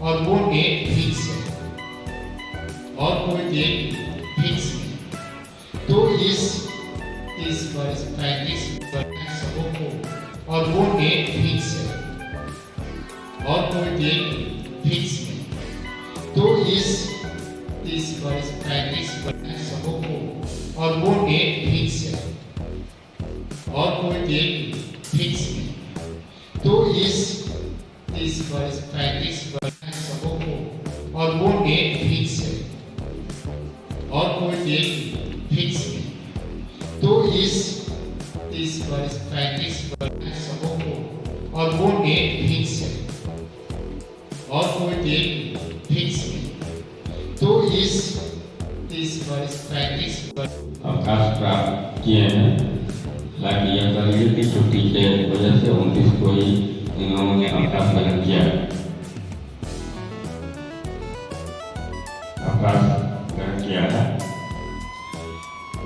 और वो date fix है और कोई डेट फिक्स नहीं। तो इस 30 वर्ष 35 सबों को और वो डेट फिक्स है और कोई डेट फिक्स नहीं। तो इस 30 वर्ष 35 सबों को और वो डेट फिक्स है और कोई डेट फिक्स नहीं। तो इस 30 वर्ष 35 सबों को और वो डेट फिक्स है और कोई डेट फिक्स नहीं। तो इस 30 वर्ष 35 सबों को और वो डेट फिक्स है और कोई डेट फिक्स नहीं। तो इस 30 वर्ष 35 अवकाश प्राप्त किए हैं। हालांकि यह गर्मी की छुट्टी के वजह से 29 को ही इन लोगों ने अवकाश ग्रहण किया। अवकाश ग्रहण किया है।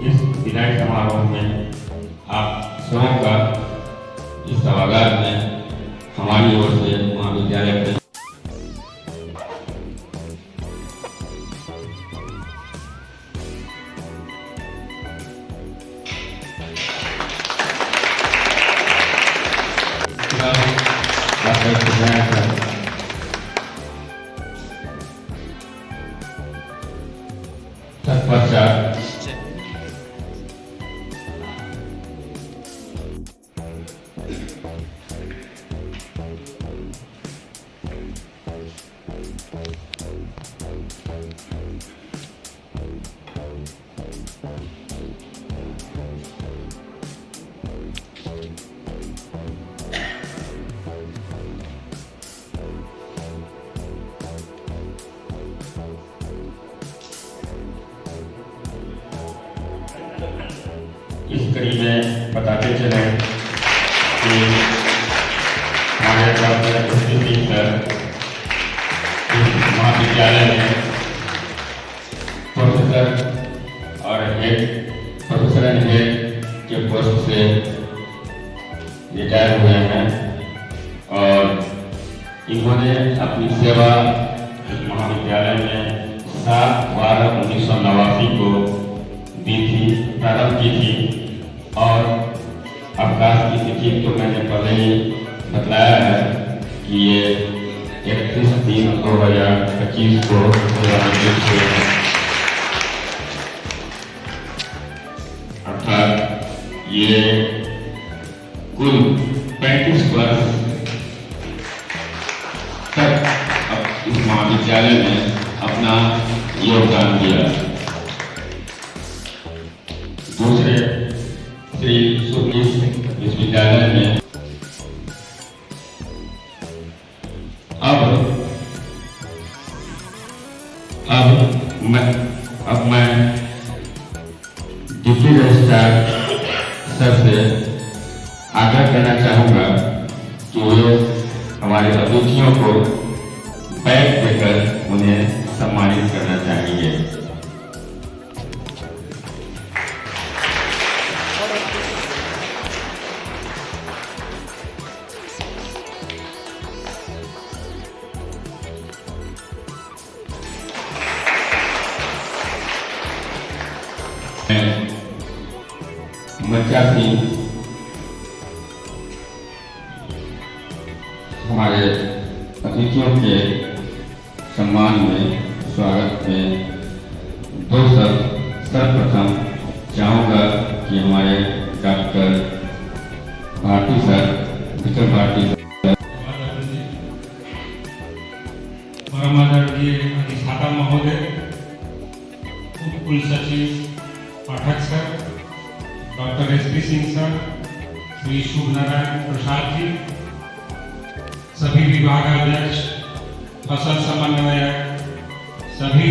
इस विदाई समारोह में आप स्वयं का इस सभागार में हमारी ओर से महाविद्यालय के तत्पश्चात इस कड़ी में बताते चले कि हमारे महाविद्यालय में प्रोफेसर और हेड प्रोफेसर एंड हेड के पोस्ट से रिटायर हुए हैं और इन्होंने अपनी सेवा महाविद्यालय में 7/12/1989 को दी थी, प्रारंभ की थी। और अवकाश की तिथि तो मैंने पहले ही बतलाया है कि ये 31/3/2025 को सेवानिवृत्त हुए हैं। अर्थात ये कुल 35 वर्ष तक इस महाविद्यालय में अपना योगदान दिया। दूसरे श्री सुनील विश्वविद्यालय में अब मैं डिप्टी रजिस्ट्रार सर से आग्रह करना चाहूँगा कि वो हमारे अतिथियों को बैग देकर उन्हें सम्मानित करना चाहिए। बच्चा सिंह हमारे अतिथियों के सम्मान में स्वागत में दो शब्द सर्वप्रथम चाहूँगा कि हमारे doctor Bharati sir, Vikram Bharati sir, परमादरणीय अधिष्ठाता महोदय, उप कुलसचिव Pathak sir, doctor SP Singh sir, Shri Shubh Narayan Prasad ji, सभी विभागाध्यक्ष, फसल समन्वयक, सभी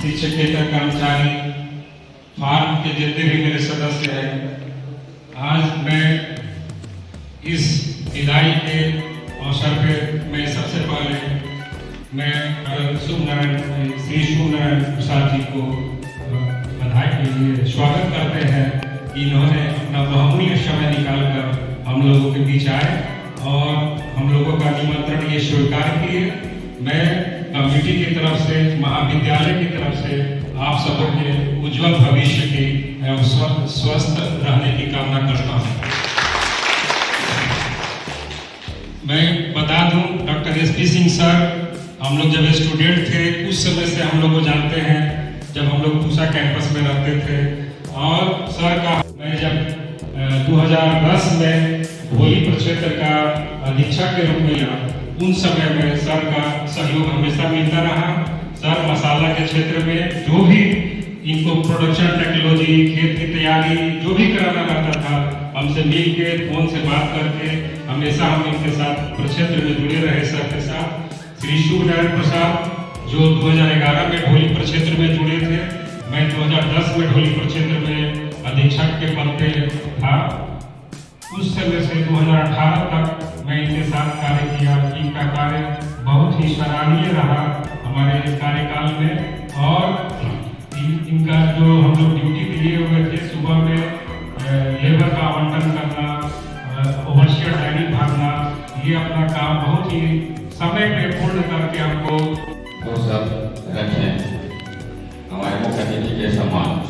शिक्षकेतर कर्मचारी, फार्म के जितने भी मेरे सदस्य हैं, आज मैं इस विदाई के अवसर पे मैं सबसे पहले मैं श्री शुभ नारायण प्रसाद जी को बधाई के लिए स्वागत करते हैं कि इन्होंने अपना बहुमूल्य समय निकालकर हम लोगों के बीच आए और हम लोगों का निमंत्रण ये स्वीकार किए। मैं कमेटी की तरफ से, महाविद्यालय की तरफ से आप सबों के उज्जवल भविष्य की एवं स्वस्थ रहने की कामना करता हूँ। मैं बता दूं, डॉक्टर एसपी सिंह सर, हम लोग जब स्टूडेंट थे उस समय से हम लोग को जानते हैं, जब हम लोग पूसा कैंपस में रहते थे। और सर का मैं जब 2010 में भोली प्रक्षेत्र का अधीक्षक के रूप में लिया, उन समय में सर का सहयोग हमेशा मिलता रहा। सर मसाला के क्षेत्र में जो भी इनको प्रोडक्शन टेक्नोलॉजी, खेत की तैयारी जो भी कराना रहता था, हमसे मिल के फोन से बात करके हमेशा हम इनके साथ प्रक्षेत्र में जुड़े रहे। सर के साथ श्री शुभ नारायण प्रसाद जो 2011 में ढोली प्रक्षेत्र में जुड़े थे, मैं 2010 में ढोली प्रक्षेत्र में अधीक्षक के पद पे था। उस समय से 2018 तक मैं इनके साथ कार्य किया। इनका कार्य बहुत ही सराहनीय रहा हमारे कार्यकाल में। और इनका जो हम लोग ड्यूटी दिए हुए थे, सुबह में लेबर का आवंटन करना, ओवरसियर डायरी भरना, ये अपना काम बहुत ही समय पे पूर्ण करके हमको वो सब रखें हमारे मुख्य अतिथि के सम्मान।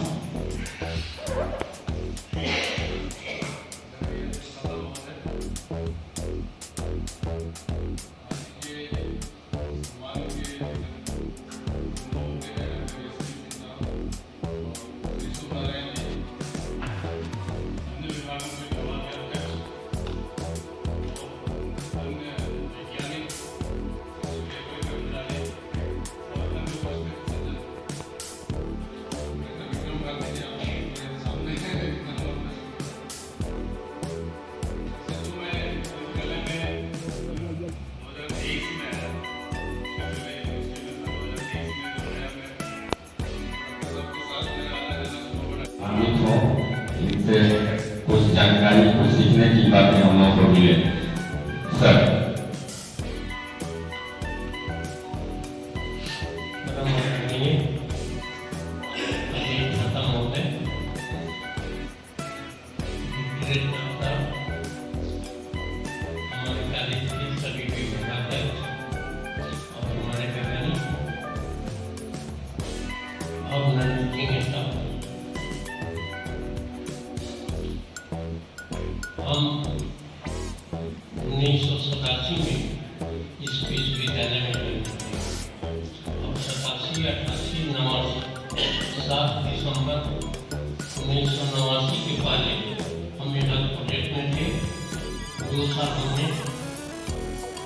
इनसे कुछ जानकारी, कुछ सीखने की बातें हम लोगों को मिले। सर हम 1987 में इस विश्वविद्यालय में जुड़े थे और 87, 88, 89, 7 दिसंबर 1989 के पहले हम मेडल प्रोजेक्ट में थे। 2 साल हमने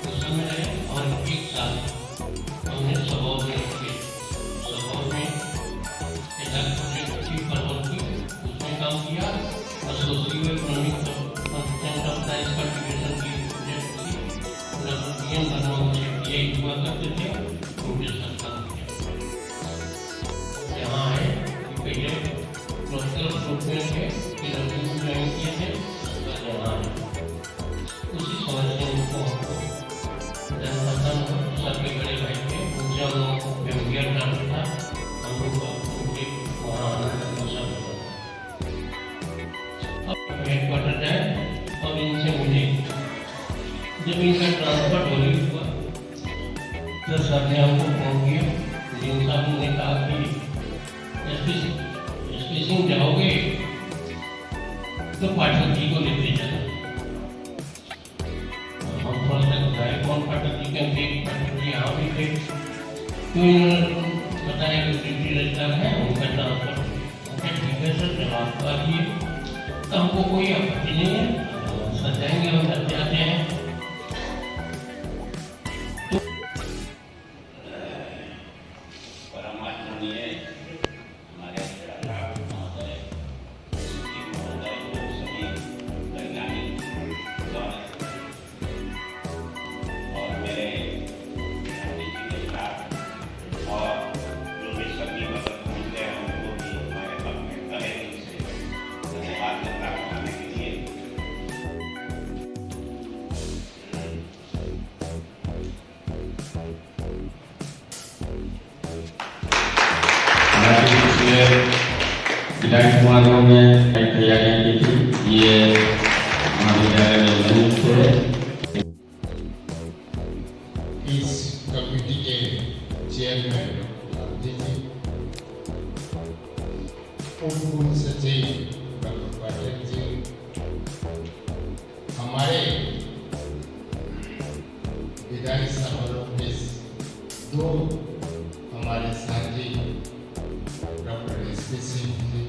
उस समय रहे और 1 साल हमने सबौर में थे। सबौर में मेडल प्रोजेक्ट की परवल की उसमें काम किया। सोशियो इकोनॉमिक कल्टिवेशन की प्रोजेक्ट थी, लगभग यही हुआ करते थे। उनके साथ काम किया। यहाँ है पहले प्रोफेसर ग्रुप में थे, फिर ज्वाइन किए थे, यहाँ है उसी समय से उनको जनपद सर के बड़े भाई थे, उनसे हम लोगों को व्यवहार डालता था। हम लोग उनके वहाँ आना हेडक्वार्टर जाए और इनसे मिले। जब इनका ट्रांसफर होली हुआ तो सर ने हमको फोन किया। जिन साहब ने कहा कि एसपी सिंह जाओगे तो पाठक जी को लेते जाना। हम थोड़ा सा बताए कौन पाठक जी के थे। पाठक जी यहाँ भी थे, तो इन्होंने बताया कि ड्यूटी रजिस्टर है, उनका ट्रांसफर। ठीक है सर, जब आप आइए तो हमको कोई आपत्ति नहीं है, सर जाएंगे, हम घर जाते हैं। विधायक समारोह में कई तैयारियां की थी। ये महाविद्यालय में नहीं थे। इस कमेटी हमारे साथी डॉक्टर एसपी सिंह जी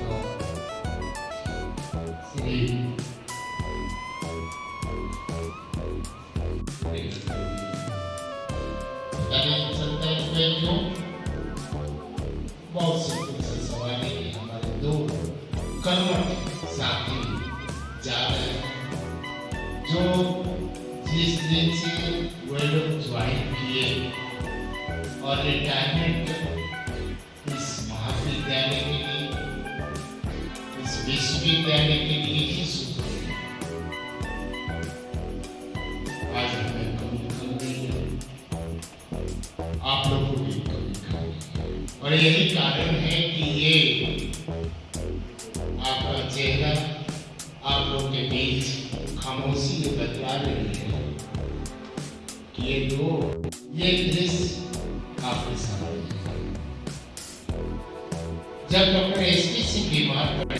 और श्री बहुत से सवाल है कि हमारे दो कर्मठ साथी जा रहे हैं जो जिस दिन से वे लोग ज्वाइन किए और रिटायरमेंट इस महाविद्यालय के लिए, इस विश्वविद्यालय के लिए ही सुख है। आज हमें कमी कर रही है, आप लोगों को भी कमी कर रही है, और यही कारण है कि ये आपका चेहरा आप लोग के बीच खामोशी में बतला रही है कि ये दृश्य आपके सामने है। जब डॉक्टर एसपी सिंह बीमार पड़े